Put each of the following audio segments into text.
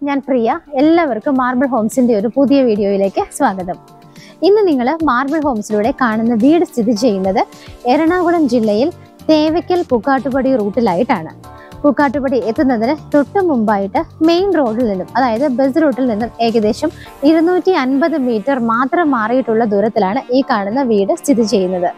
ഞാൻ പ്രിയ. എല്ലാവർക്കും മാർബിൾ ഹോംസിന്റെ ഒരു പുതിയ വീഡിയോയിലേക്ക് സ്വാഗതം. ഇന്ന് നിങ്ങൾ മാർബിൾ ഹോംസിലൂടെ കാണുന്ന വീട് സ്ഥിതി ചെയ്യുന്നത് എറണാകുളം ജില്ലയിൽ തേവയ്ക്കൽ പൂക്കാട്ടുപടി റൂട്ടിലായിട്ടാണ്. പൂക്കാട്ടുപടി എത്തുന്നതിന് തൊട്ട് മുമ്പായിട്ട് മെയിൻ റോഡിൽ നിന്നും, അതായത് ബസ് റൂട്ടിൽ നിന്നും ഏകദേശം 250 മീറ്റർ മാത്രം മാറിയിട്ടുള്ള ദൂരത്തിലാണ് ഈ കാണുന്ന വീട് സ്ഥിതി ചെയ്യുന്നത്.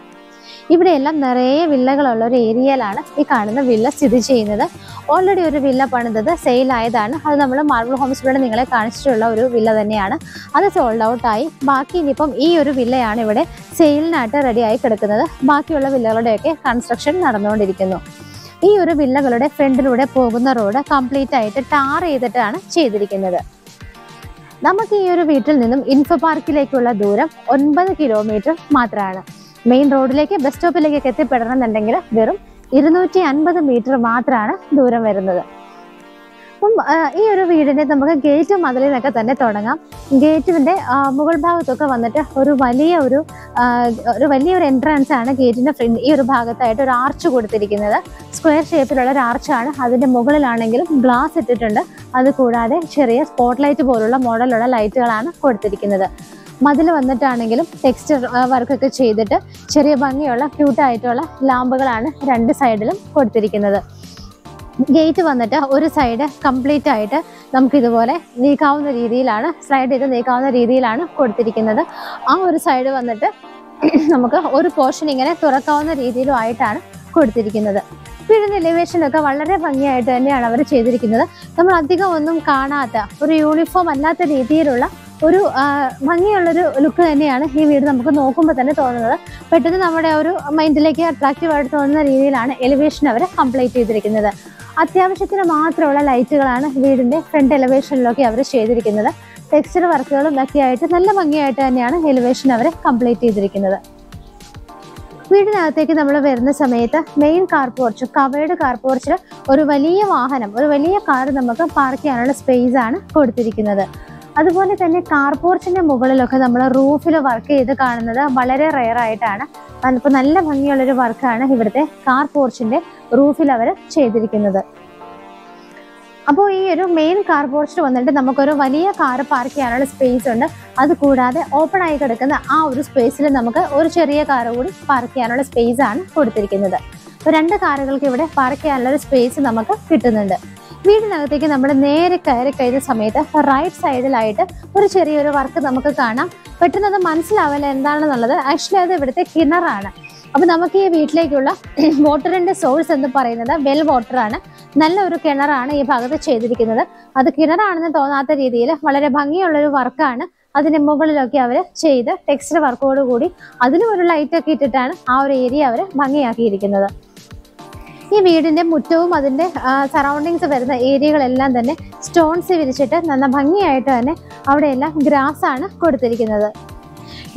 ഇവിടെയെല്ലാം നിറയെ വില്ലകളുള്ള ഒരു ഏരിയയിലാണ് ഈ കാണുന്ന വില്ല സ്ഥിതി ചെയ്യുന്നത്. ഓൾറെഡി ഒരു വില്ല പണിതത് സെയിലായതാണ്. അത് നമ്മൾ മാർബിൾ ഹോംസിലൂടെ നിങ്ങളെ കാണിച്ചിട്ടുള്ള ഒരു വില്ല തന്നെയാണ്. അത് സോൾഡ് ഔട്ടായി. ബാക്കി ഇനിയിപ്പം ഈ ഒരു വില്ലയാണ് ഇവിടെ സെയിലിനായിട്ട് റെഡിയായി കിടക്കുന്നത്. ബാക്കിയുള്ള വില്ലകളുടെയൊക്കെ കൺസ്ട്രക്ഷൻ നടന്നുകൊണ്ടിരിക്കുന്നു. ഈ ഒരു വില്ലകളുടെ ഫ്രണ്ടിലൂടെ പോകുന്ന റോഡ് കംപ്ലീറ്റ് ആയിട്ട് ടാർ ചെയ്തിട്ടാണ് ചെയ്തിരിക്കുന്നത്. നമുക്ക് ഈ ഒരു വീട്ടിൽ നിന്നും ഇൻഫോ പാർക്കിലേക്കുള്ള ദൂരം 9 കിലോമീറ്റർ മാത്രമാണ്. മെയിൻ റോഡിലേക്ക് ബസ് സ്റ്റോപ്പിലേക്കൊക്കെ എത്തിപ്പെടണം എന്നുണ്ടെങ്കിൽ വെറും 250 മീറ്റർ മാത്രമാണ് ദൂരം വരുന്നത്. അപ്പം ഈ ഒരു വീടിന്റെ നമുക്ക് ഗേറ്റ് മതിലിൽ നിന്നൊക്കെ തന്നെ തുടങ്ങാം. ഗേറ്റിന്റെ മുകൾ ഭാഗത്തൊക്കെ വന്നിട്ട് ഒരു വലിയൊരു എൻട്രൻസ് ആണ് ഗേറ്റിന്റെ ഫ്രണ്ട്. ഈ ഒരു ഭാഗത്തായിട്ട് ഒരു ആർച്ച് കൊടുത്തിരിക്കുന്നത് സ്ക്വയർ ഷേപ്പിലുള്ള ഒരു ആർച്ചാണ്. അതിന്റെ മുകളിലാണെങ്കിലും ഗ്ലാസ് ഇട്ടിട്ടുണ്ട്. അതുകൂടാതെ ചെറിയ സ്പോട്ട് ലൈറ്റ് പോലുള്ള മോഡലുള്ള ലൈറ്റുകളാണ് കൊടുത്തിരിക്കുന്നത്. മതിൽ വന്നിട്ടാണെങ്കിലും ടെക്സ്ചർ വർക്കൊക്കെ ചെയ്തിട്ട് ചെറിയ ഭംഗിയുള്ള ക്യൂട്ടായിട്ടുള്ള ലാമ്പുകളാണ് രണ്ട് സൈഡിലും കൊടുത്തിരിക്കുന്നത്. ഗേറ്റ് വന്നിട്ട് ഒരു സൈഡ് കംപ്ലീറ്റ് ആയിട്ട് നമുക്കിതുപോലെ നീക്കാവുന്ന രീതിയിലാണ്, സ്ലൈഡ് ചെയ്ത് നീക്കാവുന്ന രീതിയിലാണ് കൊടുത്തിരിക്കുന്നത്. ആ ഒരു സൈഡ് വന്നിട്ട് നമുക്ക് ഒരു പോർഷൻ ഇങ്ങനെ തുറക്കാവുന്ന രീതിയിലും ആയിട്ടാണ് കൊടുത്തിരിക്കുന്നത്. വീടിൻ്റെ എലിവേഷനൊക്കെ വളരെ ഭംഗിയായിട്ട് തന്നെയാണ് അവർ ചെയ്തിരിക്കുന്നത്. നമ്മൾ അധികം ഒന്നും കാണാത്ത ഒരു യൂണിഫോം അല്ലാത്ത രീതിയിലുള്ള ഒരു ഭംഗിയുള്ളൊരു ലുക്ക് തന്നെയാണ് ഈ വീട് നമുക്ക് നോക്കുമ്പോൾ തന്നെ തോന്നുന്നത്. പെട്ടെന്ന് നമ്മുടെ ഒരു മൈൻഡിലേക്ക് അട്രാക്റ്റീവായിട്ട് തോന്നുന്ന രീതിയിലാണ് എലിവേഷൻ അവർ കംപ്ലീറ്റ് ചെയ്തിരിക്കുന്നത്. അത്യാവശ്യത്തിന് മാത്രമുള്ള ലൈറ്റുകളാണ് വീടിൻ്റെ ഫ്രണ്ട് എലിവേഷനിലൊക്കെ അവർ ചെയ്തിരിക്കുന്നത്. ടെക്സ്ചർ വർക്കുകളും ഒക്കെ ആയിട്ട് നല്ല ഭംഗിയായിട്ട് തന്നെയാണ് എലിവേഷൻ അവർ കംപ്ലീറ്റ് ചെയ്തിരിക്കുന്നത്. വീടിനകത്തേക്ക് നമ്മൾ വരുന്ന സമയത്ത് main car porch, covered car പോർച്ചിൽ ഒരു വലിയ വാഹനം, ഒരു വലിയ കാർ നമുക്ക് പാർക്ക് ചെയ്യാനുള്ള സ്പേസ് ആണ് കൊടുത്തിരിക്കുന്നത്. അതുപോലെ തന്നെ കാർ പോർച്ചിന്റെ മുകളിലൊക്കെ നമ്മൾ റൂഫിൽ വർക്ക് ചെയ്ത് കാണുന്നത് വളരെ റെയർ ആയിട്ടാണ്. അപ്പോൾ നല്ല ഭംഗിയുള്ളൊരു വർക്കാണ് ഇവിടുത്തെ കാർ പോർച്ചിന്റെ റൂഫിൽ അവർ ചെയ്തിരിക്കുന്നത്. അപ്പോൾ ഈ ഒരു മെയിൻ കാർ പോർച്ചിൽ വന്നിട്ട് നമുക്കൊരു വലിയ കാർ പാർക്ക് ചെയ്യാനുള്ള സ്പേസ് ഉണ്ട്. അതുകൂടാതെ ഓപ്പൺ ആയി കിടക്കുന്ന ആ ഒരു സ്പേസിൽ നമുക്ക് ഒരു ചെറിയ കാർ കൂടി പാർക്ക് ചെയ്യാനുള്ള സ്പേസ് ആണ് കൊടുത്തിരിക്കുന്നത്. അപ്പോൾ 2 കാറുകൾക്ക് ഇവിടെ പാർക്ക് ചെയ്യാനുള്ള ഒരു സ്പേസ് നമുക്ക് കിട്ടുന്നുണ്ട്. വീടിനകത്തേക്ക് നമ്മൾ നേരെ കയറി കഴിഞ്ഞ സമയത്ത് റൈറ്റ് സൈഡിലായിട്ട് ഒരു ചെറിയൊരു വർക്ക് നമുക്ക് കാണാം. പെട്ടെന്ന് അത് മനസ്സിലാവില്ല എന്താണെന്നുള്ളത്. ആക്ച്വലി അത് ഇവിടുത്തെ കിണറാണ്. അപ്പൊ നമുക്ക് ഈ വീട്ടിലേക്കുള്ള വാട്ടറിന്റെ സോഴ്സ് എന്ന് പറയുന്നത് വെൽ വാട്ടറാണ്. നല്ല ഒരു കിണറാണ് ഈ ഭാഗത്ത് ചെയ്തിരിക്കുന്നത്. അത് കിണറാണെന്ന് തോന്നാത്ത രീതിയിൽ വളരെ ഭംഗിയുള്ളൊരു വർക്കാണ് അതിന്റെ മുകളിലൊക്കെ അവർ ചെയ്ത് ടെക്സ്ചർ വർക്കോട് കൂടി അതിനും ഒരു ലൈറ്റൊക്കെ ഇട്ടിട്ടാണ് ആ ഒരു ഏരിയ അവർ ഭംഗിയാക്കിയിരിക്കുന്നത്. ഈ വീടിന്റെ മുറ്റവും അതിന്റെ സറൗണ്ടിങ്സ് വരുന്ന ഏരിയകളെല്ലാം തന്നെ സ്റ്റോൺസ് വിരിച്ചിട്ട് നല്ല ഭംഗിയായിട്ട് തന്നെ അവിടെയെല്ലാം ഗ്രാസ് ആണ് കൊടുത്തിരിക്കുന്നത്.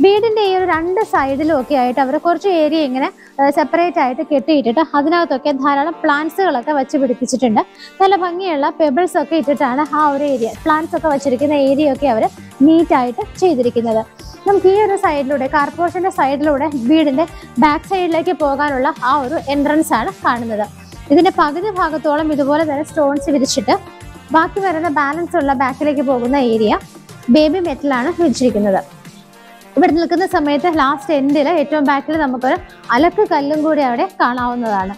വീടിന്റെ ഈ ഒരു 2 സൈഡിലും ഒക്കെ ആയിട്ട് അവർ കുറച്ച് ഏരിയ ഇങ്ങനെ സെപ്പറേറ്റ് ആയിട്ട് കെട്ടിയിട്ടിട്ട് അതിനകത്തൊക്കെ ധാരാളം പ്ലാന്റ്സുകളൊക്കെ വെച്ച് പിടിപ്പിച്ചിട്ടുണ്ട്. നല്ല ഭംഗിയുള്ള പെബിൾസ് ഒക്കെ ഇട്ടിട്ടാണ് ആ ഒരു ഏരിയ, പ്ലാന്റ്സ് ഒക്കെ വെച്ചിരിക്കുന്ന ഏരിയ ഒക്കെ അവർ നീറ്റായിട്ട് ചെയ്തിരിക്കുന്നത്. നമുക്ക് ഈ ഒരു സൈഡിലൂടെ, കാർ പോർച്ചിന്റെ സൈഡിലൂടെ വീടിന്റെ ബാക്ക് സൈഡിലേക്ക് പോകാനുള്ള ആ ഒരു എൻട്രൻസ് ആണ് കാണുന്നത്. ഇതിന്റെ പകുതി ഭാഗത്തോളം ഇതുപോലെ തന്നെ സ്റ്റോൺസ് വിരിച്ചിട്ട് ബാക്കി വരുന്ന ബാലൻസ് ഉള്ള ബാക്കിലേക്ക് പോകുന്ന ഏരിയ ബേബി മെറ്റലാണ് വിരിച്ചിരിക്കുന്നത്. ഇവിടെ നിൽക്കുന്ന സമയത്ത് ലാസ്റ്റ് എൻഡിൽ ഏറ്റവും ബാക്കിൽ നമുക്കൊരു അലക്ക് കല്ലും കൂടി അവിടെ കാണാവുന്നതാണ്.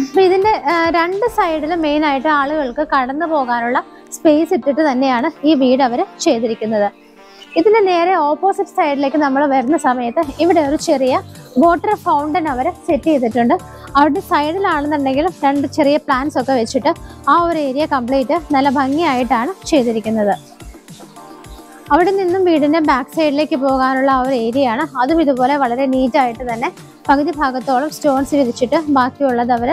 അപ്പൊ ഇതിന്റെ 2 സൈഡിലും മെയിൻ ആയിട്ട് ആളുകൾക്ക് കടന്നു പോകാനുള്ള സ്പേസ് ഇട്ടിട്ട് തന്നെയാണ് ഈ വീട് അവർ ചെയ്തിരിക്കുന്നത്. ഇതിന്റെ നേരെ ഓപ്പോസിറ്റ് സൈഡിലേക്ക് നമ്മൾ വരുന്ന സമയത്ത് ഇവിടെ ഒരു ചെറിയ വാട്ടർ ഫൗണ്ടൻ അവർ സെറ്റ് ചെയ്തിട്ടുണ്ട്. അവരുടെ സൈഡിലാണെന്നുണ്ടെങ്കിൽ 2 ചെറിയ പ്ലാന്റ്സ് ഒക്കെ വെച്ചിട്ട് ആ ഒരു ഏരിയ കംപ്ലീറ്റ് നല്ല ഭംഗിയായിട്ടാണ് ചെയ്തിരിക്കുന്നത്. അവിടെ നിന്നും വീടിന്റെ ബാക്ക് സൈഡിലേക്ക് പോകാനുള്ള ആ ഒരു ഏരിയ ആണ്. അതും ഇതുപോലെ വളരെ നീറ്റായിട്ട് തന്നെ പകുതി ഭാഗത്തോളം സ്റ്റോൺസ് വിരിച്ചിട്ട് ബാക്കിയുള്ളത് അവർ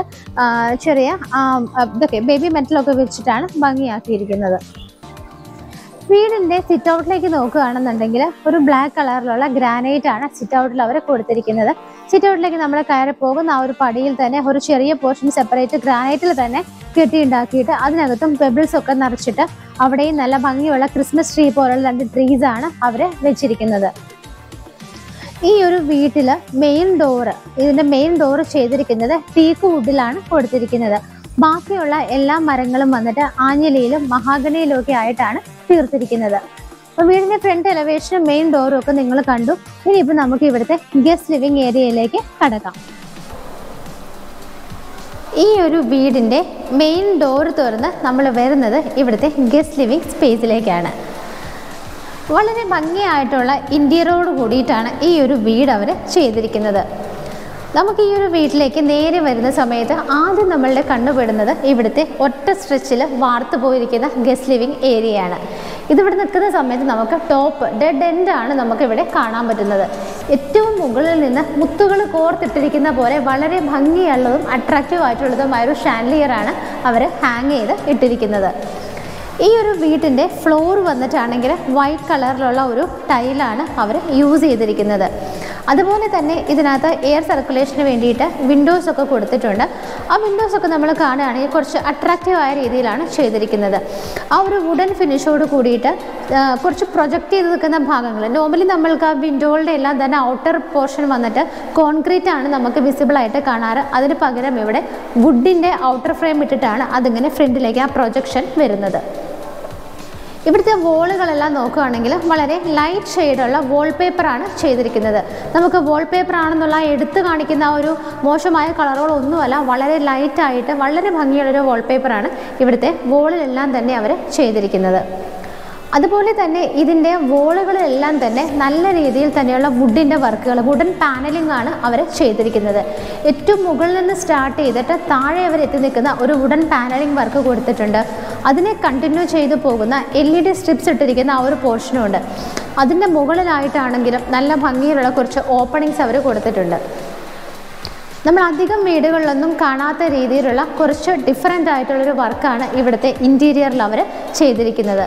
ചെറിയ ഇതൊക്കെ ബേബി മെറ്റലൊക്കെ വിരിച്ചിട്ടാണ് ഭംഗിയാക്കിയിരിക്കുന്നത്. വീടിന്റെ സിറ്റ് ഔട്ടിലേക്ക് നോക്കുകയാണെന്നുണ്ടെങ്കിൽ ഒരു ബ്ലാക്ക് കളറിലുള്ള ഗ്രാനൈറ്റ് ആണ് സിറ്റ് ഔട്ടിൽ അവർ കൊടുത്തിരിക്കുന്നത്. സിറ്റ് ഔട്ടിലേക്ക് നമ്മൾ കയറി പോകുന്ന ആ ഒരു പടിയിൽ തന്നെ ഒരു ചെറിയ പോർഷൻ സെപ്പറേറ്റ് ഗ്രാനൈറ്റിൽ തന്നെ കെട്ടിയുണ്ടാക്കിയിട്ട് അതിനകത്തും പെബിൾസ് ഒക്കെ നിറച്ചിട്ട് അവിടെയും നല്ല ഭംഗിയുള്ള ക്രിസ്മസ് ട്രീ പോലുള്ള 2 ട്രീസ് ആണ് അവർ വെച്ചിരിക്കുന്നത്. ഈ ഒരു വീട്ടില് ഇതിന്റെ മെയിൻ ഡോറ് ചെയ്തിരിക്കുന്നത് ടീക്ക് വുഡിലാണ് കൊടുത്തിരിക്കുന്നത്. ബാക്കിയുള്ള എല്ലാ മരങ്ങളും വന്നിട്ട് ആഞ്ഞിലിയിലും മഹാഗണിയിലും ഒക്കെ ആയിട്ടാണ് തീർത്തിരിക്കുന്നത്. അപ്പോൾ വീടിന്റെ ഫ്രണ്ട് എലവേഷനും മെയിൻ ഡോറും ഒക്കെ നിങ്ങൾ കണ്ടു. ഇനിയിപ്പോൾ നമുക്ക് ഇവിടുത്തെ ഗസ്റ്റ് ലിവിംഗ് ഏരിയയിലേക്ക് കടക്കാം. ഈ ഒരു വീടിന്റെ മെയിൻ ഡോർ തുറന്ന് നമ്മൾ വരുന്നത് ഇവിടുത്തെ ഗസ്റ്റ് ലിവിംഗ് സ്പേസിലേക്കാണ്. വളരെ ഭംഗിയായിട്ടുള്ള ഇന്റീരിയറോട് കൂടിയിട്ടാണ് ഈ ഒരു വീട് അവർ ചെയ്തിരിക്കുന്നത്. നമുക്ക് ഈ ഒരു വീട്ടിലേക്ക് നേരെ വരുന്ന സമയത്ത് ആദ്യം നമ്മളുടെ കണ്ടുപെടുന്നത് ഇവിടുത്തെ ഒറ്റ സ്ട്രെച്ചിൽ വാർത്തു പോയിരിക്കുന്ന ഗസ്റ്റ് ലിവിംഗ് ഏരിയയാണ്. ഇതിവിടെ നിൽക്കുന്ന സമയത്ത് നമുക്ക് ടോപ്പ് ഡെഡ് എൻഡ് ആണ് നമുക്കിവിടെ കാണാൻ പറ്റുന്നത്. ഏറ്റവും മുകളിൽ നിന്ന് മുത്തുകൾ കോർത്തിട്ടിരിക്കുന്ന പോലെ വളരെ ഭംഗിയുള്ളതും അട്രാക്റ്റീവ് ആയിട്ടുള്ളതുമായ ഒരു ഷാൻലിയറാണ് അവർ ഹാങ് ചെയ്ത് ഇട്ടിരിക്കുന്നത്. ഈ ഒരു വീട്ടിൻ്റെ ഫ്ലോർ വന്നിട്ടാണെങ്കിൽ വൈറ്റ് കളറിലുള്ള ഒരു ടൈലാണ് അവർ യൂസ് ചെയ്തിരിക്കുന്നത്. അതുപോലെ തന്നെ ഇതിനകത്ത് എയർ സർക്കുലേഷന് വേണ്ടിയിട്ട് വിൻഡോസൊക്കെ കൊടുത്തിട്ടുണ്ട്. ആ വിൻഡോസൊക്കെ നമ്മൾ കാണുകയാണെങ്കിൽ കുറച്ച് അട്രാക്റ്റീവായ രീതിയിലാണ് ചെയ്തിരിക്കുന്നത്. ആ ഒരു വുഡൻ ഫിനിഷോട് കൂടിയിട്ട് കുറച്ച് പ്രൊജക്റ്റ് ചെയ്ത് നിൽക്കുന്ന ഭാഗങ്ങൾ, നോർമലി നമ്മൾക്ക് ആ വിൻഡോകളുടെ എല്ലാം തന്നെ ഔട്ടർ പോർഷൻ വന്നിട്ട് കോൺക്രീറ്റ് ആണ് നമുക്ക് വിസിബിളായിട്ട് കാണാറ്. അതിന് പകരം ഇവിടെ വുഡിൻ്റെ ഔട്ടർ ഫ്രെയിം ഇട്ടിട്ടാണ് അതിങ്ങനെ ഫ്രണ്ടിലേക്ക് ആ പ്രൊജക്ഷൻ വരുന്നത്. ഇവിടുത്തെ വോളുകളെല്ലാം നോക്കുകയാണെങ്കിൽ വളരെ ലൈറ്റ് ഷെയ്ഡുള്ള വാൾപേപ്പറാണ് ചെയ്തിരിക്കുന്നത്. നമുക്ക് വാൾപേപ്പർ ആണെന്നുള്ള എടുത്തു കാണിക്കുന്ന ആ ഒരു മോശമായ കളറുകളൊന്നുമല്ല, വളരെ ലൈറ്റായിട്ട് വളരെ ഭംഗിയുള്ളൊരു വാൾപേപ്പറാണ് ഇവിടുത്തെ വോളിലെല്ലാം തന്നെ അവർ ചെയ്തിരിക്കുന്നത്. അതുപോലെ തന്നെ ഇതിൻ്റെ വോളുകളിലെല്ലാം തന്നെ നല്ല രീതിയിൽ തന്നെയുള്ള വുഡിൻ്റെ വർക്കുകൾ, വുഡൻ പാനലിംഗ് ആണ് അവർ ചെയ്തിരിക്കുന്നത്. ഏറ്റവും മുകളിൽ നിന്ന് സ്റ്റാർട്ട് ചെയ്തിട്ട് താഴെ അവർ എത്തി നിൽക്കുന്ന ഒരു വുഡൻ പാനലിംഗ് വർക്ക് കൊടുത്തിട്ടുണ്ട്. അതിനെ കണ്ടിന്യൂ ചെയ്തു പോകുന്ന LED സ്ട്രിപ്സ് ഇട്ടിരിക്കുന്ന ആ ഒരു പോർഷനും ഉണ്ട്. അതിൻ്റെ മുകളിലായിട്ടാണെങ്കിലും നല്ല ഭംഗിയിലുള്ള കുറച്ച് ഓപ്പണിങ്സ് അവർ കൊടുത്തിട്ടുണ്ട്. നമ്മൾ അധികം വീടുകളിലൊന്നും കാണാത്ത രീതിയിലുള്ള കുറച്ച് ഡിഫറെൻ്റ് ആയിട്ടുള്ളൊരു വർക്കാണ് ഇവിടുത്തെ ഇൻറ്റീരിയറിൽ അവർ ചെയ്തിരിക്കുന്നത്.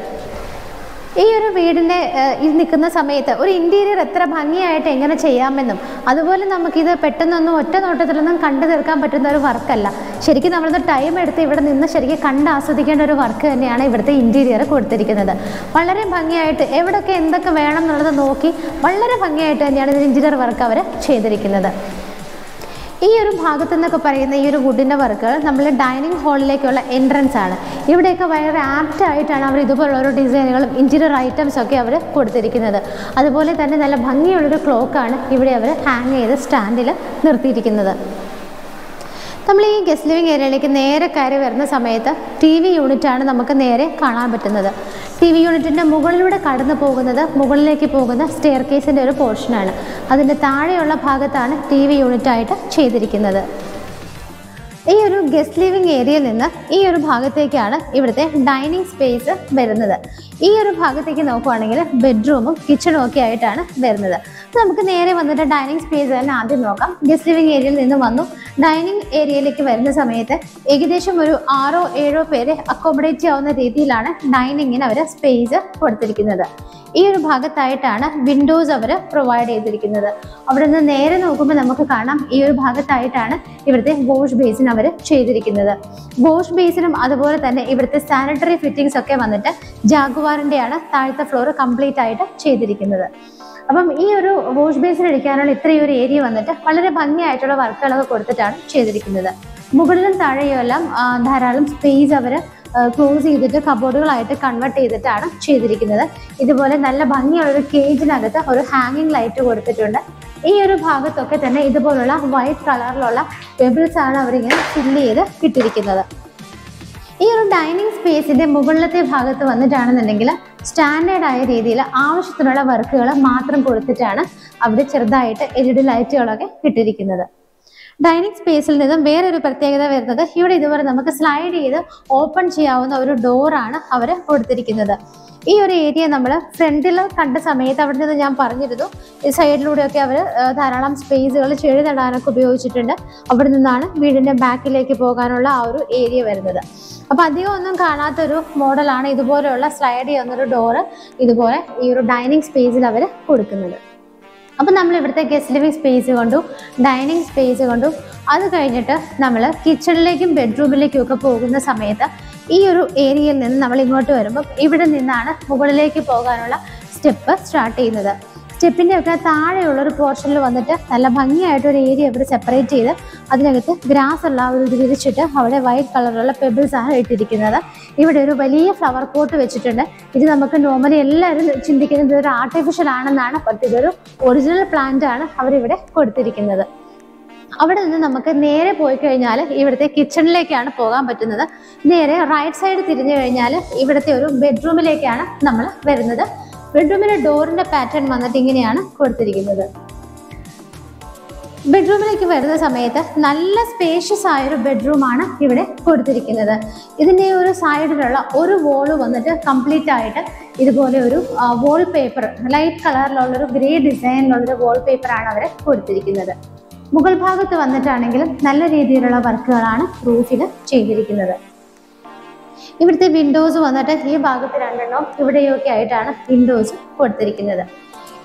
ഈ ഒരു വീടിൻ്റെ ഇത് നിൽക്കുന്ന സമയത്ത് ഒരു ഇൻറ്റീരിയർ എത്ര ഭംഗിയായിട്ട് എങ്ങനെ ചെയ്യാമെന്നും അതുപോലെ നമുക്കിത് പെട്ടെന്നൊന്നും ഒറ്റ നോട്ടത്തിലൊന്നും കണ്ടു തീർക്കാൻ പറ്റുന്ന ഒരു വർക്കല്ല. ശരിക്കും നമ്മളത് ടൈം എടുത്ത് ഇവിടെ നിന്ന് ശരിക്കും കണ്ട് ആസ്വദിക്കേണ്ട ഒരു വർക്ക് തന്നെയാണ് ഇവിടുത്തെ ഇൻറ്റീരിയർ കൊടുത്തിരിക്കുന്നത്. വളരെ ഭംഗിയായിട്ട് എവിടെയൊക്കെ എന്തൊക്കെ വേണം എന്നുള്ളത് നോക്കി വളരെ ഭംഗിയായിട്ട് തന്നെയാണ് ഇതിന് ഇൻറ്റീരിയർ വർക്ക് അവർ ചെയ്തിരിക്കുന്നത്. ഈ ഒരു ഭാഗത്തു നിന്നൊക്കെ പറയുന്ന ഈ ഒരു വുഡിൻ്റെ വർക്കുകൾ നമ്മൾ ഡൈനിങ് ഹാളിലേക്കുള്ള എൻട്രൻസ് ആണ്. ഇവിടെയൊക്കെ വളരെ ആപ്റ്റ് ആയിട്ടാണ് അവർ ഇതുപോലുള്ള ഓരോ ഡിസൈനുകളും ഇൻറ്റീരിയർ ഐറ്റംസൊക്കെ അവർ കൊടുത്തിരിക്കുന്നത്. അതുപോലെ തന്നെ നല്ല ഭംഗിയുള്ളൊരു ക്ലോക്കാണ് ഇവിടെ അവർ ഹാങ് ചെയ്ത് സ്റ്റാൻഡിൽ നിർത്തിയിരിക്കുന്നത്. നമ്മൾ ഈ ഗസ്റ്റ് ലിവിംഗ് ഏരിയയിലേക്ക് നേരെ കയറി വരുന്ന സമയത്ത് TV യൂണിറ്റാണ് നമുക്ക് നേരെ കാണാൻ പറ്റുന്നത്. TV യൂണിറ്റിൻ്റെ മുകളിലൂടെ കടന്നു പോകുന്നത് മുകളിലേക്ക് പോകുന്ന സ്റ്റെയർ കേസിൻ്റെ ഒരു പോർഷനാണ്. അതിൻ്റെ താഴെയുള്ള ഭാഗത്താണ് TV യൂണിറ്റായിട്ട് ചെയ്തിരിക്കുന്നത്. ഈ ഒരു ഗസ്റ്റ് ലിവിംഗ് ഏരിയയിൽ നിന്ന് ഈ ഒരു ഭാഗത്തേക്കാണ് ഇവിടുത്തെ ഡൈനിങ് സ്പേസ് വരുന്നത്. ഈ ഒരു ഭാഗത്തേക്ക് നോക്കുവാണെങ്കിൽ ബെഡ്റൂമും കിച്ചണും ഒക്കെ ആയിട്ടാണ് വരുന്നത്. നമുക്ക് നേരെ വന്നിട്ട് ഡൈനിങ് സ്പേസ് തന്നെ ആദ്യം നോക്കാം. ഗസ്റ്റ് ലിവിംഗ് ഏരിയയിൽ നിന്ന് വന്നു ഡൈനിങ് ഏരിയയിലേക്ക് വരുന്ന സമയത്ത് ഏകദേശം ഒരു 6-7 പേരെ അക്കോമഡേറ്റ് ചെയ്യാവുന്ന രീതിയിലാണ് ഡൈനിങ്ങിന് അവർ സ്പേസ് കൊടുത്തിരിക്കുന്നത്. ഈ ഒരു ഭാഗത്തായിട്ടാണ് വിൻഡോസ് അവർ പ്രൊവൈഡ് ചെയ്തിരിക്കുന്നത്. അവിടെ നിന്ന് നേരെ നോക്കുമ്പോൾ നമുക്ക് കാണാം ഈ ഒരു ഭാഗത്തായിട്ടാണ് ഇവിടുത്തെ വാഷ് ബേസിൻ അവർ ചെയ്തിരിക്കുന്നത്. വാഷ് ബേസിനും അതുപോലെ തന്നെ ഇവിടുത്തെ സാനിറ്ററി ഫിറ്റിംഗ്സ് ഒക്കെ വന്നിട്ട് ജാഗ്വാറിൻ്റെയാണ് താഴത്തെ ഫ്ലോർ കംപ്ലീറ്റ് ആയിട്ട് ചെയ്തിരിക്കുന്നത്. അപ്പം ഈ ഒരു വാഷ് ബേസിൻ അടിക്കാനുള്ള ഇത്രയും ഒരു ഏരിയ വന്നിട്ട് വളരെ ഭംഗിയായിട്ടുള്ള വർക്കുകളൊക്കെ കൊടുത്തിട്ടാണ് ചെയ്തിരിക്കുന്നത്. മുകളിലും താഴെയും എല്ലാം ധാരാളം സ്പേസ് അവർ ക്ലോസ് ചെയ്തിട്ട് കബോർഡുകളായിട്ട് കൺവേർട്ട് ചെയ്തിട്ടാണ് ചെയ്തിരിക്കുന്നത്. ഇതുപോലെ നല്ല ഭംഗിയുള്ളൊരു കേജിനകത്ത് ഒരു ഹാങ്ങിങ് ലൈറ്റ് കൊടുത്തിട്ടുണ്ട്. ഈ ഒരു ഭാഗത്തൊക്കെ തന്നെ ഇതുപോലുള്ള വൈറ്റ് കളറിലുള്ള പെബിൾസ് ആണ് അവരിങ്ങനെ ഫില്ല് ചെയ്ത് ഇട്ടിരിക്കുന്നത്. ഈ ഒരു ഡൈനിങ് സ്പേസിൻ്റെ മുകളിലത്തെ ഭാഗത്ത് വന്നിട്ടാണെന്നുണ്ടെങ്കിൽ സ്റ്റാൻഡേർഡ് ആയ രീതിയിൽ ആവശ്യത്തിനുള്ള വർക്കുകൾ മാത്രം കൊടുത്തിട്ടാണ് അവിടെ ചെറുതായിട്ട് LED ലൈറ്റുകളൊക്കെ ഇട്ടിരിക്കുന്നത്. ഡൈനിങ് സ്പേസിൽ നിന്നും വേറൊരു പ്രത്യേകത വരുന്നത് ഇവിടെ ഇതുപോലെ നമുക്ക് സ്ലൈഡ് ചെയ്ത് ഓപ്പൺ ചെയ്യാവുന്ന ഒരു ഡോറാണ് അവർ കൊടുത്തിരിക്കുന്നത്. ഈ ഒരു ഏരിയ നമ്മൾ ഫ്രണ്ടിൽ കണ്ട സമയത്ത് അവിടെ നിന്ന് ഞാൻ പറഞ്ഞിരുന്നു ഈ സൈഡിലൂടെയൊക്കെ അവർ ധാരാളം സ്പേസുകൾ ചെടി നടാനൊക്കെ ഉപയോഗിച്ചിട്ടുണ്ട്. അവിടെ നിന്നാണ് വീടിൻ്റെ ബാക്കിലേക്ക് പോകാനുള്ള ആ ഒരു ഏരിയ വരുന്നത്. അപ്പോൾ അധികം ഒന്നും കാണാത്തൊരു മോഡലാണ് ഇതുപോലെയുള്ള സ്ലൈഡ് ചെയ്യുന്നൊരു ഡോറ് ഇതുപോലെ ഈ ഒരു ഡൈനിങ് സ്പേസിൽ അവർ കൊടുക്കുന്നത്. അപ്പം നമ്മൾ ഇവിടുത്തെ ഗസ്റ്റ് ലിവിംഗ് സ്പേസ് കണ്ടു, ഡൈനിങ് സ്പേസ് കണ്ടു. അത് കഴിഞ്ഞിട്ട് നമ്മൾ കിച്ചണിലേക്കും ബെഡ്റൂമിലേക്കും ഒക്കെ പോകുന്ന സമയത്ത് ഈ ഒരു ഏരിയയിൽ നിന്ന് നമ്മൾ ഇങ്ങോട്ട് വരുമ്പോൾ ഇവിടെ നിന്നാണ് മുകളിലേക്ക് പോകാനുള്ള സ്റ്റെപ്പ് സ്റ്റാർട്ട് ചെയ്യുന്നത്. സ്റ്റെപ്പിൻ്റെ ഒക്കെ താഴെയുള്ളൊരു പോർഷനിൽ വന്നിട്ട് നല്ല ഭംഗിയായിട്ടൊരു ഏരിയ അവർ സെപ്പറേറ്റ് ചെയ്ത് അതിനകത്ത് ഗ്രാസ് എല്ലാം അവർ വിരിച്ചിട്ട് അവിടെ വൈറ്റ് കളറുള്ള പെബിൾസ് ആണ് ഇട്ടിരിക്കുന്നത്. ഇവിടെ ഒരു വലിയ ഫ്ലവർ പോട്ട് വെച്ചിട്ടുണ്ട്. ഇത് നമുക്ക് നോർമലി എല്ലാവരും ചിന്തിക്കുന്നത് ഇതൊരു ആർട്ടിഫിഷ്യൽ ആണെന്നാണ്. ബട്ട് ഇതൊരു ഒറിജിനൽ പ്ലാന്റ് ആണ് അവരിവിടെ കൊടുത്തിരിക്കുന്നത്. അവിടെ നിന്ന് നമുക്ക് നേരെ പോയി കഴിഞ്ഞാൽ ഇവിടുത്തെ കിച്ചണിലേക്കാണ് പോകാൻ പറ്റുന്നത്. നേരെ റൈറ്റ് സൈഡ് തിരിഞ്ഞു കഴിഞ്ഞാൽ ഇവിടുത്തെ ഒരു ബെഡ്റൂമിലേക്കാണ് നമ്മൾ വരുന്നത്. ബെഡ്റൂമിലെ ഡോറിന്റെ പാറ്റേൺ വന്നിട്ട് ഇങ്ങനെയാണ് കൊടുത്തിരിക്കുന്നത്. ബെഡ്റൂമിലേക്ക് വരുന്ന സമയത്ത് നല്ല സ്പേഷ്യസ് ആയൊരു ബെഡ്റൂമാണ് ഇവിടെ കൊടുത്തിരിക്കുന്നത്. ഇതിൻ്റെ ഒരു സൈഡിലുള്ള ഒരു വോള് വന്നിട്ട് കംപ്ലീറ്റ് ആയിട്ട് ഇതുപോലെ ഒരു വാൾ പേപ്പർ, ലൈറ്റ് കളറിലുള്ളൊരു ഗ്രേ ഡിസൈനിലുള്ളൊരു വാൾ പേപ്പറാണ് അവർ കൊടുത്തിരിക്കുന്നത്. മുകൾ ഭാഗത്ത് വന്നിട്ടാണെങ്കിലും നല്ല രീതിയിലുള്ള വർക്കുകളാണ് റൂഫിൽ ചെയ്തിരിക്കുന്നത്. ഇവിടുത്തെ വിൻഡോസ് വന്നിട്ട് ഈ ഭാഗത്ത് 2 ഇവിടെയൊക്കെ ആയിട്ടാണ് വിൻഡോസ് കൊടുത്തിരിക്കുന്നത്.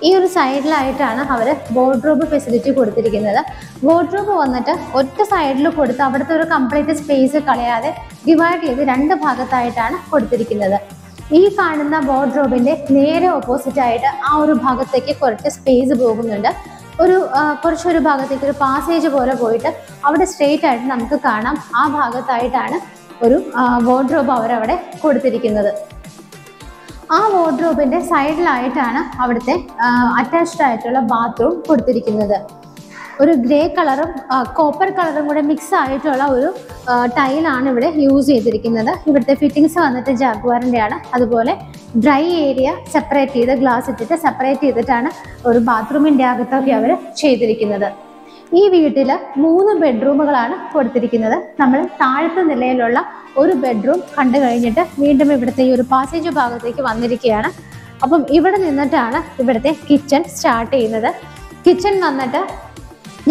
ഈ ഒരു സൈഡിലായിട്ടാണ് അവർ വാർഡ്രോബ് ഫെസിലിറ്റി കൊടുത്തിരിക്കുന്നത്. വാർഡ്രോബ് വന്നിട്ട് ഒറ്റ സൈഡിൽ കൊടുത്ത് അവിടുത്തെ ഒരു കംപ്ലീറ്റ് സ്പേസ് കളയാതെ ഡിവൈഡ് ചെയ്ത് 2 ഭാഗത്തായിട്ടാണ് കൊടുത്തിരിക്കുന്നത്. ഈ കാണുന്ന വാർഡ്രോബിന്റെ നേരെ ഓപ്പോസിറ്റ് ആയിട്ട് ആ ഒരു ഭാഗത്തേക്ക് കുറച്ച് സ്പേസ് പോകുന്നുണ്ട്. കുറച്ചൊരു ഭാഗത്തേക്ക് ഒരു പാസേജ് പോലെ പോയിട്ട് അവിടെ സ്ട്രെയിറ്റ് ആയിട്ട് നമുക്ക് കാണാം. ആ ഭാഗത്തായിട്ടാണ് ഒരു വാർഡ്രോബ് അവരവിടെ കൊടുത്തിരിക്കുന്നത്. ആ വാർഡ്രോബിന്റെ സൈഡിലായിട്ടാണ് അവിടുത്തെ അറ്റാച്ച്ഡ് ആയിട്ടുള്ള ബാത്റൂം കൊടുത്തിരിക്കുന്നത്. ഒരു ഗ്രേ കളറും കോപ്പർ കളറും കൂടെ മിക്സ് ആയിട്ടുള്ള ഒരു ടൈലാണ് ഇവിടെ യൂസ് ചെയ്തിരിക്കുന്നത്. ഇവിടുത്തെ ഫിറ്റിങ്സ് വന്നിട്ട് ജാഗ്വാറിൻ്റെ ആണ്. അതുപോലെ ഡ്രൈ ഏരിയ സെപ്പറേറ്റ് ചെയ്ത് ഗ്ലാസ് ഇട്ടിട്ട് സെപ്പറേറ്റ് ചെയ്തിട്ടാണ് ഒരു ബാത്റൂമിൻ്റെ അകത്തൊക്കെ അവർ ചെയ്തിരിക്കുന്നത്. ഈ വീട്ടിൽ 3 ബെഡ്റൂമുകളാണ് കൊടുത്തിരിക്കുന്നത്. നമ്മൾ താഴത്തെ നിലയിലുള്ള ഒരു ബെഡ്റൂം കണ്ടു കഴിഞ്ഞിട്ട് വീണ്ടും ഇവിടുത്തെ ഈ ഒരു പാസേജ് ഭാഗത്തേക്ക് വന്നിരിക്കുകയാണ്. അപ്പം ഇവിടെ നിന്നിട്ടാണ് ഇവിടുത്തെ കിച്ചൺ സ്റ്റാർട്ട് ചെയ്യുന്നത്. കിച്ചൺ വന്നിട്ട്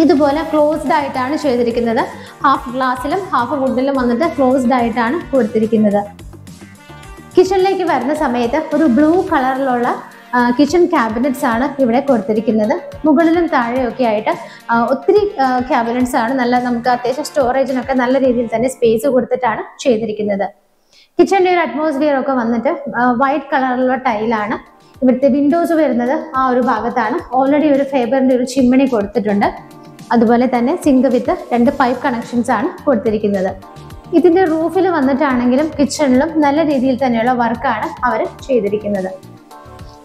ഇതുപോലെ ക്ലോസ്ഡ് ആയിട്ടാണ് ചെയ്തിരിക്കുന്നത്. ഹാഫ് ഗ്ലാസ്സിലും ഹാഫ് വുഡിലും വന്നിട്ട് ക്ലോസ്ഡ് ആയിട്ടാണ് കൊടുത്തിരിക്കുന്നത്. കിച്ചണിലേക്ക് വരുന്ന സമയത്ത് ഒരു ബ്ലൂ കളറിലുള്ള കിച്ചൺ ക്യാബിനറ്റ്സ് ആണ് ഇവിടെ കൊടുത്തിരിക്കുന്നത്. മുകളിലും താഴെയൊക്കെ ആയിട്ട് ഒത്തിരി ക്യാബിനറ്റ്സ് ആണ്. നമുക്ക് അത്യാവശ്യം സ്റ്റോറേജിനൊക്കെ നല്ല രീതിയിൽ തന്നെ സ്പേസ് കൊടുത്തിട്ടാണ് ചെയ്തിരിക്കുന്നത്. കിച്ചണിൻ്റെ ഒരു അറ്റ്മോസ്ഫിയർ ഒക്കെ വന്നിട്ട് വൈറ്റ് കളറിലുള്ള ടൈലാണ്. ഇവിടുത്തെ വിൻഡോസ് വരുന്നത് ആ ഒരു ഭാഗത്താണ്. ഓൾറെഡി ഒരു ഫേബറിൻ്റെ ഒരു ചിമ്മിണി കൊടുത്തിട്ടുണ്ട്. അതുപോലെ തന്നെ സിങ്ക് വിത്ത് 2 പൈപ്പ് കണക്ഷൻസ് ആണ് കൊടുത്തിരിക്കുന്നത്. ഇതിൻ്റെ റൂഫിൽ വന്നിട്ടാണെങ്കിലും കിച്ചണിലും നല്ല രീതിയിൽ തന്നെയുള്ള വർക്കാണ് അവർ ചെയ്തിരിക്കുന്നത്.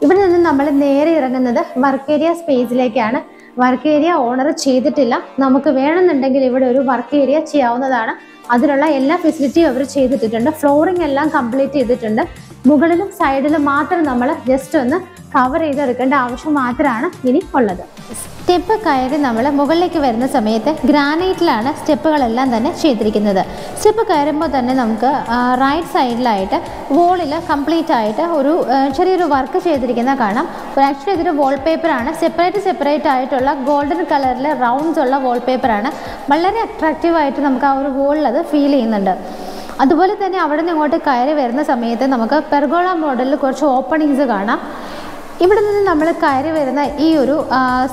ഇവിടെ നിന്ന് നമ്മൾ നേരെ ഇറങ്ങുന്നത് വർക്ക് ഏരിയ സ്പേസിലേക്കാണ്. വർക്ക് ഏരിയ ഓണർ ചെയ്തിട്ടില്ല. നമുക്ക് വേണമെന്നുണ്ടെങ്കിൽ ഇവിടെ ഒരു വർക്ക് ഏരിയ ചെയ്യാവുന്നതാണ്. അതിനുള്ള എല്ലാ ഫെസിലിറ്റിയും അവർ ചെയ്തിട്ടുണ്ട്. ഫ്ലോറിംഗ് എല്ലാം കംപ്ലീറ്റ് ചെയ്തിട്ടുണ്ട്. മുകളിലും സൈഡിലും മാത്രം നമ്മൾ ജസ്റ്റ് ഒന്ന് കവർ ചെയ്തെടുക്കേണ്ട ആവശ്യം മാത്രമാണ് ഇനി ഉള്ളത്. സ്റ്റെപ്പ് കയറി നമ്മൾ മുകളിലേക്ക് വരുന്ന സമയത്ത് ഗ്രാനൈറ്റിലാണ് സ്റ്റെപ്പുകളെല്ലാം തന്നെ ചെയ്തിരിക്കുന്നത്. സ്റ്റെപ്പ് കയറുമ്പോൾ തന്നെ നമുക്ക് റൈറ്റ് സൈഡിലായിട്ട് വോളിൽ കംപ്ലീറ്റ് ആയിട്ട് ഒരു ചെറിയൊരു വർക്ക് ചെയ്തിരിക്കുന്ന കാണാം. ആക്ച്വലി ഇതൊരു വാൾപേപ്പറാണ്. സെപ്പറേറ്റ് ആയിട്ടുള്ള ഗോൾഡൻ കളറിൽ റൗണ്ട്സ് ഉള്ള വാൾപേപ്പറാണ്. വളരെ അട്രാക്റ്റീവായിട്ട് നമുക്ക് ആ ഒരു വോളിൽ അത് ഫീൽ ചെയ്യുന്നുണ്ട്. അതുപോലെ തന്നെ അവിടെ നിന്ന് ഇങ്ങോട്ട് കയറി വരുന്ന സമയത്ത് നമുക്ക് പെർഗോള മോഡലിൽ കുറച്ച് ഓപ്പണിങ്സ് കാണാം. ഇവിടെ നിന്ന് നമ്മൾ കയറി വരുന്ന ഈ ഒരു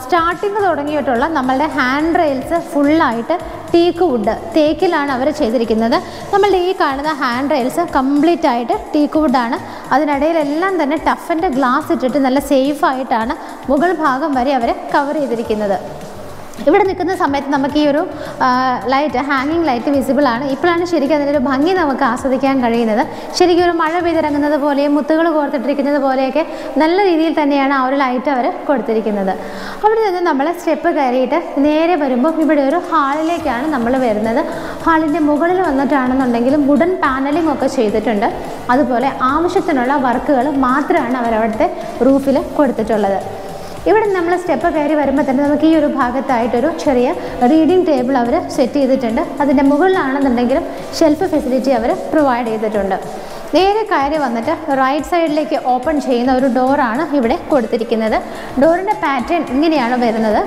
സ്റ്റാർട്ടിങ് തുടങ്ങിയിട്ടുള്ള നമ്മളുടെ ഹാൻഡ് റെയിൽസ് ഫുള്ളായിട്ട് ടീക്ക് വുഡ്, തേക്കിലാണ് അവർ ചെയ്തിരിക്കുന്നത്. നമ്മളുടെ ഈ കാണുന്ന ഹാൻഡ് റെയിൽസ് കംപ്ലീറ്റ് ആയിട്ട് ടീക്ക് വുഡാണ്. അതിനിടയിലെല്ലാം തന്നെ ടഫിൻ്റെ ഗ്ലാസ് ഇട്ടിട്ട് നല്ല സേഫായിട്ടാണ് മുകൾ ഭാഗം വരെ അവർ കവർ ചെയ്തിരിക്കുന്നത്. ഇവിടെ നിൽക്കുന്ന സമയത്ത് നമുക്ക് ഈ ഒരു ലൈറ്റ്, ഹാങ്ങിങ് ലൈറ്റ് വിസിബിൾ ആണ്. ഇപ്പോഴാണ് ശരിക്കും അതിൻ്റെ ഒരു ഭംഗി നമുക്ക് ആസ്വദിക്കാൻ കഴിയുന്നത്. ശരിക്കും ഒരു മഴ പെയ്തിറങ്ങുന്നത് പോലെയും മുത്തുകൾ കോർത്തിട്ടിരിക്കുന്നത് പോലെയൊക്കെ നല്ല രീതിയിൽ തന്നെയാണ് ആ ഒരു ലൈറ്റ് അവർ കൊടുത്തിരിക്കുന്നത്. അവിടെ നിന്ന് നമ്മൾ സ്റ്റെപ്പ് കയറിയിട്ട് നേരെ വരുമ്പോൾ ഇവിടെ ഒരു ഹാളിലേക്കാണ് നമ്മൾ വരുന്നത്. ഹാളിൻ്റെ മുകളിൽ വന്നിട്ടാണെന്നുണ്ടെങ്കിലും വുഡൻ പാനലിംഗ് ഒക്കെ ചെയ്തിട്ടുണ്ട്. അതുപോലെ ആവശ്യത്തിനുള്ള വർക്കുകൾ മാത്രമാണ് അവരവിടുത്തെ റൂഫിൽ കൊടുത്തിട്ടുള്ളത്. ഇവിടെ നമ്മൾ സ്റ്റെപ്പ് കയറി വരുമ്പോൾ തന്നെ നമുക്ക് ഈ ഒരു ഭാഗത്തായിട്ടൊരു ചെറിയ റീഡിംഗ് ടേബിൾ അവർ സെറ്റ് ചെയ്തിട്ടുണ്ട്. അതിൻ്റെ മുകളിലാണെന്നുണ്ടെങ്കിലും ഷെൽഫ് ഫെസിലിറ്റി അവർ പ്രൊവൈഡ് ചെയ്തിട്ടുണ്ട്. നേരെ കയറി വന്നിട്ട് റൈറ്റ് സൈഡിലേക്ക് ഓപ്പൺ ചെയ്യുന്ന ഒരു ഡോറാണ് ഇവിടെ കൊടുത്തിരിക്കുന്നത്. ഡോറിൻ്റെ പാറ്റേൺ ഇങ്ങനെയാണ് വരുന്നത്.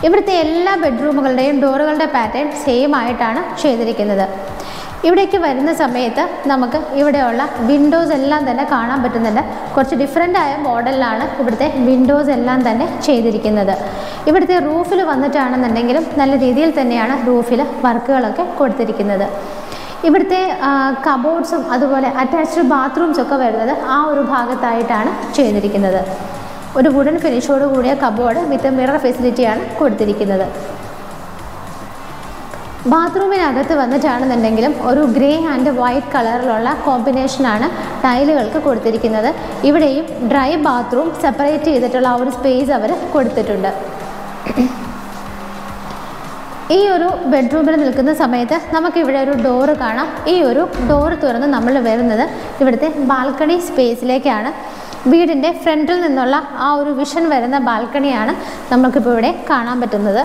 ഇവിടുത്തെ എല്ലാ ബെഡ്റൂമുകളുടെയും ഡോറുകളുടെ പാറ്റേൺ സെയിം ആയിട്ടാണ് ചെയ്തിരിക്കുന്നത്. ഇവിടേക്ക് വരുന്ന സമയത്ത് നമുക്ക് ഇവിടെയുള്ള വിൻഡോസ് എല്ലാം തന്നെ കാണാൻ പറ്റുന്നുണ്ട്. കുറച്ച് ഡിഫറെൻ്റ് ആയ മോഡലിലാണ് ഇവിടുത്തെ വിൻഡോസ് എല്ലാം തന്നെ ചെയ്തിരിക്കുന്നത്. ഇവിടുത്തെ റൂഫിൽ വന്നിട്ടാണെന്നുണ്ടെങ്കിലും നല്ല രീതിയിൽ തന്നെയാണ് റൂഫിൽ വർക്കുകളൊക്കെ കൊടുത്തിരിക്കുന്നത്. ഇവിടുത്തെ കബോർഡ്സും അതുപോലെ അറ്റാച്ച്ഡ് ബാത്റൂംസ് ഒക്കെ വരുന്നത് ആ ഒരു ഭാഗത്തായിട്ടാണ് ചെയ്തിരിക്കുന്നത്. ഒരു വുഡൻ ഫിനിഷോട് കൂടിയ കബോർഡ് വിത്ത് മിറർ ഫെസിലിറ്റിയാണ് കൊടുത്തിരിക്കുന്നത്. ബാത്റൂമിനകത്ത് വന്നിട്ടാണെന്നുണ്ടെങ്കിലും ഒരു ഗ്രേ ആൻഡ് വൈറ്റ് കളറിലുള്ള കോമ്പിനേഷനാണ് ടൈലുകൾക്ക് കൊടുത്തിരിക്കുന്നത്. ഇവിടെയും ഡ്രൈ ബാത്റൂം സെപ്പറേറ്റ് ചെയ്തിട്ടുള്ള ഒരു സ്പേസ് അവർ കൊടുത്തിട്ടുണ്ട്. ഈ ഒരു ബെഡ്റൂമിൽ നിൽക്കുന്ന സമയത്ത് നമുക്കിവിടെ ഒരു ഡോറ് കാണാം. ഈ ഒരു ഡോറ് തുറന്ന് നമ്മൾ വരുന്നത് ഇവിടുത്തെ ബാൽക്കണി സ്പേസിലേക്കാണ്. വീടിൻ്റെ ഫ്രണ്ടിൽ നിന്നുള്ള ആ ഒരു വിഷൻ വരുന്ന ബാൽക്കണിയാണ് നമുക്കിപ്പോൾ ഇവിടെ കാണാൻ പറ്റുന്നത്.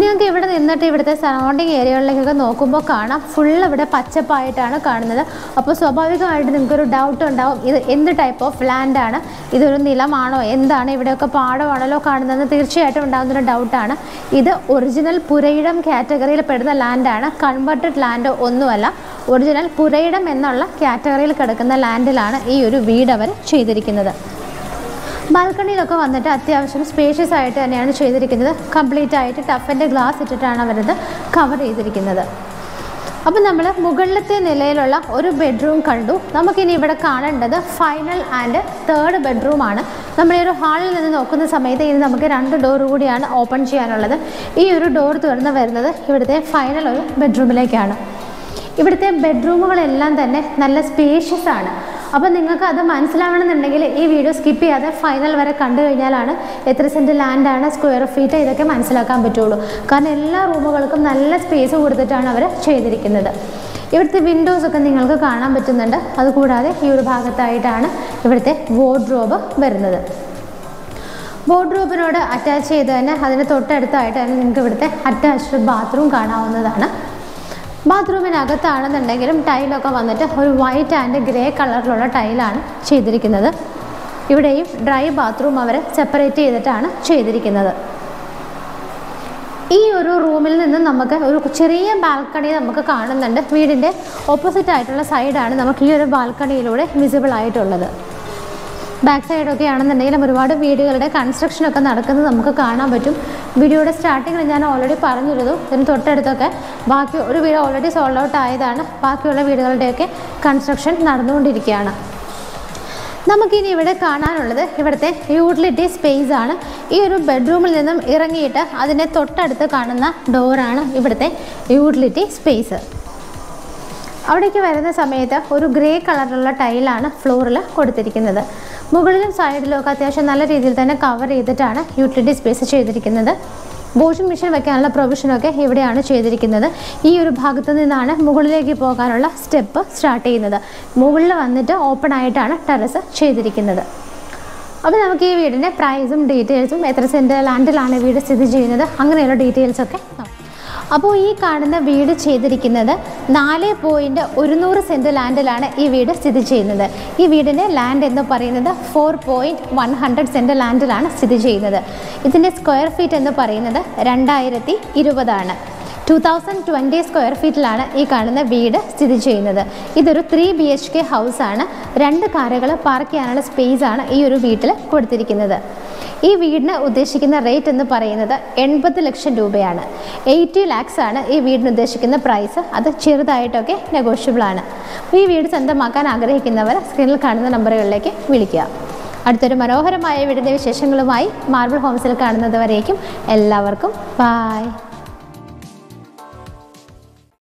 നിങ്ങൾക്ക് ഇവിടെ നിന്നിട്ട് ഇവിടുത്തെ സറൗണ്ടിങ് ഏരിയകളിലേക്കൊക്കെ നോക്കുമ്പോൾ കാണാം ഫുള്ള് ഇവിടെ പച്ചപ്പായിട്ടാണ് കാണുന്നത്. അപ്പോൾ സ്വാഭാവികമായിട്ട് നിങ്ങൾക്കൊരു ഡൗട്ട് ഉണ്ടാവും, ഇത് എന്ത് ടൈപ്പ് ഓഫ് ലാൻഡാണ്, ഇതൊരു നിലമാണോ, എന്താണ്, ഇവിടെയൊക്കെ പാടമാണല്ലോ കാണുന്നതെന്ന് തീർച്ചയായിട്ടും ഉണ്ടാകുന്നൊരു ഡൗട്ടാണ്. ഇത് ഒറിജിനൽ പുരയിടം കാറ്റഗറിയിൽ പെടുന്ന ലാൻഡാണ്. കൺവേർട്ടഡ് ലാൻഡ് ഒന്നുമല്ല. ഒറിജിനൽ പുരയിടം എന്നുള്ള കാറ്റഗറിയിൽ കിടക്കുന്ന ലാൻഡിലാണ് ഈ ഒരു വീട് അവർ ചെയ്തിരിക്കുന്നത്. ബാൽക്കണിയിലൊക്കെ വന്നിട്ട് അത്യാവശ്യം സ്പേഷ്യസ് ആയിട്ട് തന്നെയാണ് ചെയ്തിരിക്കുന്നത്. കംപ്ലീറ്റ് ആയിട്ട് ടഫിൻ്റെ ഗ്ലാസ് ഇട്ടിട്ടാണ് അവരത് കവർ ചെയ്തിരിക്കുന്നത്. അപ്പം നമ്മൾ മുകളിലത്തെ നിലയിലുള്ള ഒരു ബെഡ്റൂം കണ്ടു. നമുക്കിനി ഇവിടെ കാണേണ്ടത് ഫൈനൽ ആൻഡ് തേർഡ് ബെഡ്റൂമാണ്. നമ്മൾ ഈ ഒരു ഹാളിൽ നിന്ന് നോക്കുന്ന സമയത്ത് ഇനി നമുക്ക് 2 ഡോർ കൂടിയാണ് ഓപ്പൺ ചെയ്യാനുള്ളത്. ഈ ഒരു ഡോർ തുറന്ന് വരുന്നത് ഇവിടുത്തെ ഫൈനൽ ഒരു ബെഡ്റൂമിലേക്കാണ്. ഇവിടുത്തെ ബെഡ്റൂമുകളെല്ലാം തന്നെ നല്ല സ്പേഷ്യസ് ആണ്. അപ്പോൾ നിങ്ങൾക്ക് അത് മനസ്സിലാവണമെന്നുണ്ടെങ്കിൽ ഈ വീഡിയോ സ്കിപ്പ് ചെയ്യാതെ ഫൈനൽ വരെ കണ്ടു കഴിഞ്ഞാലാണ് എത്ര സെൻറ്റ് ലാൻഡാണ്, സ്ക്വയർ ഫീറ്റ്, ഇതൊക്കെ മനസ്സിലാക്കാൻ പറ്റുള്ളൂ. കാരണം എല്ലാ റൂമുകൾക്കും നല്ല സ്പേസ് കൊടുത്തിട്ടാണ് അവർ ചെയ്തിരിക്കുന്നത്. ഇവിടുത്തെ വിൻഡോസൊക്കെ നിങ്ങൾക്ക് കാണാൻ പറ്റുന്നുണ്ട്. അതുകൂടാതെ ഈ ഒരു ഭാഗത്തായിട്ടാണ് ഇവിടുത്തെ വാർഡ്രോബ് വരുന്നത്. വാർഡ്രോബിനോട് അറ്റാച്ച് ചെയ്ത് തന്നെ അതിന് തൊട്ടടുത്തായിട്ട് തന്നെ നിങ്ങൾക്ക് ഇവിടുത്തെ അറ്റാച്ച്ഡ് ബാത്റൂം കാണാവുന്നതാണ്. ബാത്റൂമിനകത്താണെന്നുണ്ടെങ്കിലും ടൈലൊക്കെ വന്നിട്ട് ഒരു വൈറ്റ് ആൻഡ് ഗ്രേ കളറിലുള്ള ടൈലാണ് ചെയ്തിരിക്കുന്നത്. ഇവിടെയും ഡ്രൈ ബാത്റൂം അവർ സെപ്പറേറ്റ് ചെയ്തിട്ടാണ് ചെയ്തിരിക്കുന്നത്. ഈ ഒരു റൂമിൽ നിന്ന് നമുക്ക് ഒരു ചെറിയ ബാൽക്കണി നമുക്ക് കാണുന്നുണ്ട്. വീടിൻ്റെ ഓപ്പോസിറ്റ് ആയിട്ടുള്ള സൈഡാണ് നമുക്ക് ഈ ഒരു ബാൽക്കണിയിലൂടെ വിസിബിൾ ആയിട്ടുള്ളത്. ബാക്ക് സൈഡൊക്കെ ആണെന്നുണ്ടെങ്കിലും ഒരുപാട് വീടുകളുടെ കൺസ്ട്രക്ഷനൊക്കെ നടക്കുന്നത് നമുക്ക് കാണാൻ പറ്റും. വീഡിയോയുടെ സ്റ്റാർട്ടിങ്ങിൽ ഞാൻ ഓൾറെഡി പറഞ്ഞിരുന്നു, ഇതിന് തൊട്ടടുത്തൊക്കെ ബാക്കി ഒരു വീട് ഓൾറെഡി സോൾഡ് ഔട്ട് ആയതാണ്. ബാക്കിയുള്ള വീടുകളുടെയൊക്കെ കൺസ്ട്രക്ഷൻ നടന്നുകൊണ്ടിരിക്കുകയാണ്. നമുക്കിനി ഇവിടെ കാണാനുള്ളത് ഇവിടുത്തെ യൂട്ടിലിറ്റി സ്പേസ് ആണ്. ഈ ഒരു ബെഡ്റൂമിൽ നിന്നും ഇറങ്ങിയിട്ട് അതിൻ്റെ തൊട്ടടുത്ത് കാണുന്ന ഡോറാണ് ഇവിടുത്തെ യൂട്ടിലിറ്റി സ്പേസ്. അവിടേക്ക് വരുന്ന സമയത്ത് ഒരു ഗ്രേ കളറിലുള്ള ടൈലാണ് ഫ്ലോറിൽ കൊടുത്തിരിക്കുന്നത്. മുകളിലും സൈഡിലും ഒക്കെ അത്യാവശ്യം നല്ല രീതിയിൽ തന്നെ കവർ ചെയ്തിട്ടാണ് യൂട്ടിലിറ്റി സ്പേസ് ചെയ്തിരിക്കുന്നത്. വാഷിംഗ് മെഷീൻ വെക്കാനുള്ള പ്രൊവിഷനൊക്കെ ഇവിടെയാണ് ചെയ്തിരിക്കുന്നത്. ഈ ഒരു ഭാഗത്ത് നിന്നാണ് മുകളിലേക്ക് പോകാനുള്ള സ്റ്റെപ്പ് സ്റ്റാർട്ട് ചെയ്യുന്നത്. മുകളിൽ വന്നിട്ട് ഓപ്പൺ ആയിട്ടാണ് ടെറസ് ചെയ്തിരിക്കുന്നത്. അപ്പോൾ നമുക്ക് ഈ വീടിൻ്റെ പ്രൈസും ഡീറ്റെയിൽസും എത്ര സെൻറ്റ് ലാൻഡിലാണ് വീട് സ്ഥിതി ചെയ്യുന്നത് അങ്ങനെയുള്ള ഡീറ്റെയിൽസൊക്കെ. അപ്പോൾ ഈ കാണുന്ന വീട് ചെയ്തിരിക്കുന്നത് 4.100 സെൻറ്റ് ലാൻഡിലാണ് ഈ വീട് സ്ഥിതി ചെയ്യുന്നത്. ഈ വീടിൻ്റെ ലാൻഡ് എന്ന് പറയുന്നത് 4.100 സെൻറ്റ് ലാൻഡിലാണ് സ്ഥിതി ചെയ്യുന്നത്. ഇതിൻ്റെ സ്ക്വയർ ഫീറ്റ് എന്ന് പറയുന്നത് 2020 ആണ്. 2020 സ്ക്വയർ ഫീറ്റിലാണ് ഈ കാണുന്ന വീട് സ്ഥിതി ചെയ്യുന്നത്. ഇതൊരു 3 BHK ഹൗസാണ്. 2 കാറുകൾ പാർക്ക് ചെയ്യാനുള്ള സ്പേസാണ് ഈ ഒരു വീട്ടിൽ കൊടുത്തിരിക്കുന്നത്. ഈ വീടിന് ഉദ്ദേശിക്കുന്ന റേറ്റ് എന്ന് പറയുന്നത് 80 ലക്ഷം രൂപയാണ്. 80 lakhs ആണ് ഈ വീടിന് ഉദ്ദേശിക്കുന്ന പ്രൈസ്. അത് ചെറുതായിട്ടൊക്കെ നെഗോഷ്യബിൾ ആണ്. ഈ വീട് സ്വന്തമാക്കാൻ ആഗ്രഹിക്കുന്നവർ സ്ക്രീനിൽ കാണുന്ന നമ്പറുകളിലേക്ക് വിളിക്കുക. അടുത്തൊരു മനോഹരമായ വീടിൻ്റെ വിശേഷങ്ങളുമായി മാർബിൾ ഹോംസിൽ കാണുന്നത് വരേക്കും എല്ലാവർക്കും ബൈ.